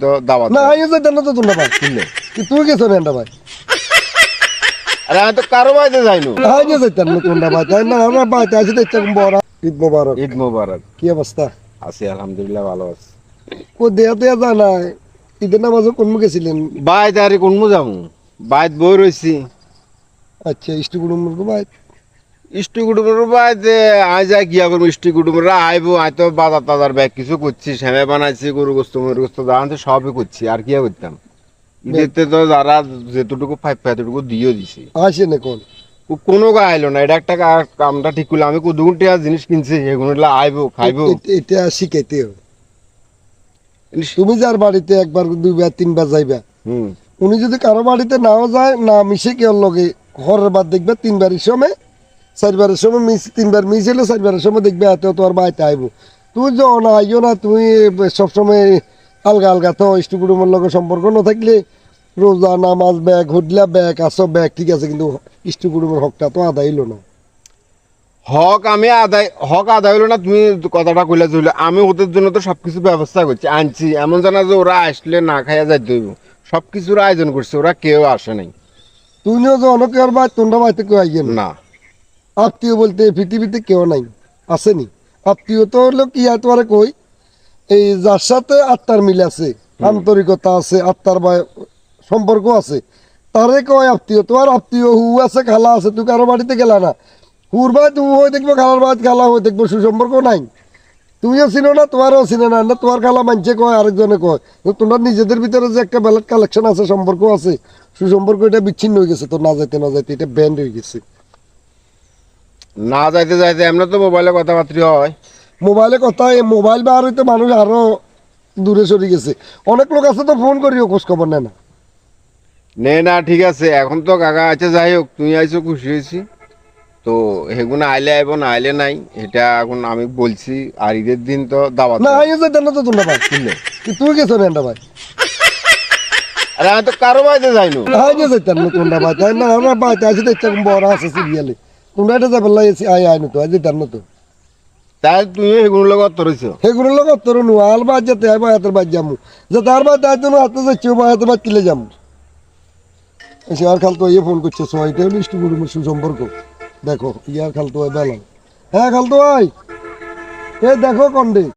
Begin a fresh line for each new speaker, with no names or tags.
তো দাওয়াত
না আইও যাইতাম না তো তোমরা ভাই তুই গেছো না ভাই
আরে আমি তো কারো বাড়িতে যাইনো
আইও যাইতাম না তোমরা ভাই তাই না আমরা বাড়িতে আছি দেখতে বড় ঈদ মোবারক
ঈদ মোবারক
কি অবস্থা
আছি আলহামদুলিল্লাহ ভালো আছি
ও দেয়া দেয়া যায় না ঈদের নামাজও কোন গেছিলেন
বাইত আরে কোনমু যামু বাইত বই রইছি
আচ্ছা ইষ্টি কুটুম ভাই
ইষ্টি কুটুমের বাইতে আয় যায় গিয়া করবো ইষ্টি কুটুমরা আইবো আয় তো বাজার টাজার ব্যাগ কিছু করছি শ্যামে বানাইছি গরু গোস্ত মরু গোস্ত জানতে সবই করছি আর কি করতাম ঈদেরতে তো যারা যেতটুকু পাইপ এতটুকু দিয়েও দিছি
আসে না কোন
কোনো গা আইলো না এটা একটা কামটা ঠিক করলে আমি দুগুনটি জিনিস কিনছি সেগুলো আইবো খাইবো
এটা শিখাইতে তুমি যার বাড়িতে একবার দুইবার তিনবার যাইবা উনি যদি কারো বাড়িতে নাও যায় না মিশে কেউ লগে ঘরের বাদ দেখবে তিনবারের সময় চারবারের সময় তিনবার মিস হলে চারবারের সময় দেখবে এত তোর বাড়িতে আইবো তুই যে না আইও না তুমি সবসময় আলগা আলগা তো ইষ্ট কুটুমের লগে সম্পর্ক না থাকলে রোজা নামাজ ব্যাগ হুডলা ব্যাগ আসো ব্যাগ ঠিক আছে কিন্তু ইষ্ট কুটুমের হকটা তো আদায় হইলো না
হক আদায় হলো না তুমি কথাটা কইলে চলে আমি ওদের জন্য তো সবকিছু ব্যবস্থা করছি আনছি এমন জানা যে ওরা আসলে না খাইয়া যাইতে হইব সবকিছুর আয়োজন করছে ওরা কেউ আসে নাই
তুমিও যে অনেক আর ভাই তোমরা বাড়িতে কেউ আইয়েন
না
আত্মীয় বলতে পৃথিবীতে কেউ নাই আসেনি আত্মীয় তো হলো কি আর তোমার কই এই যার সাথে আত্মার মিল আছে আন্তরিকতা আছে আত্মার বা সম্পর্ক আছে তারে কয় আত্মীয় তোমার আত্মীয় হু আছে খালা আছে তুই কারো বাড়িতে গেলা না হুর ভাই তুমি হয়ে দেখবো খালার বাড়ি খালা হয়ে দেখবো সুসম্পর্ক নাই তুমিও চিনো না তোমারও চিনে না না তোমার খালা মানছে কয় আরেকজনে কয় তোমরা নিজেদের ভিতরে যে একটা ব্যালেট কালেকশন আছে সম্পর্ক আছে সুসম্পর্ক এটা বিচ্ছিন্ন হয়ে গেছে তো না যাইতে এটা ব্যান্ড হয়ে গেছে
না যাইতে যাইতে এমনি তো মোবাইলে কথাবার্তা হয়
মোবাইলে কথা এই মোবাইল বার হইতে মানুষ আরো দূরে সরে গেছে অনেক লোক আছে তো ফোন করিও খোঁজ খবর নেয় না
না ঠিক আছে এখন তো কাকা আছে যাই হোক তুমি আইছো খুশি হয়েছি তো হেগুনা আইলে আইব না আইলে নাই এটা এখন আমি বলছি আর ঈদের দিন তো দাওয়াত
না আইও যাইতাম না তো তোমরা ভাই তুই গেছো না ভাই
আরে আমি তো কারো বাড়িতে যাইনো
আইও যাইতাম না তোমরা ভাই তাই না আমরা বাড়িতে আছি দেখতে বড় আছে সিরিয়ালে তোমরা এটা যাবার লাগেছি আই না তো আজ যেতাম না তো
তাই তুমি হেগুনোর লগত তরেছো
সেগুলোর লগত তোর নোয়াল বাদ যেতে আইবা হাতের বাদ যামু যে তার বাদ দায়িত্ব না হাতে যাচ্ছি বা হাতের বাদ কিলে যামু এসে আর খাল তো ইয়ে ফোন করছে সবাইটা মিষ্টি গুড়ুমের সুসম্পর্ক দেখো ইয়ার খাল তো বেলা হ্যাঁ খাল তো ভাই এ দেখো কন্ডে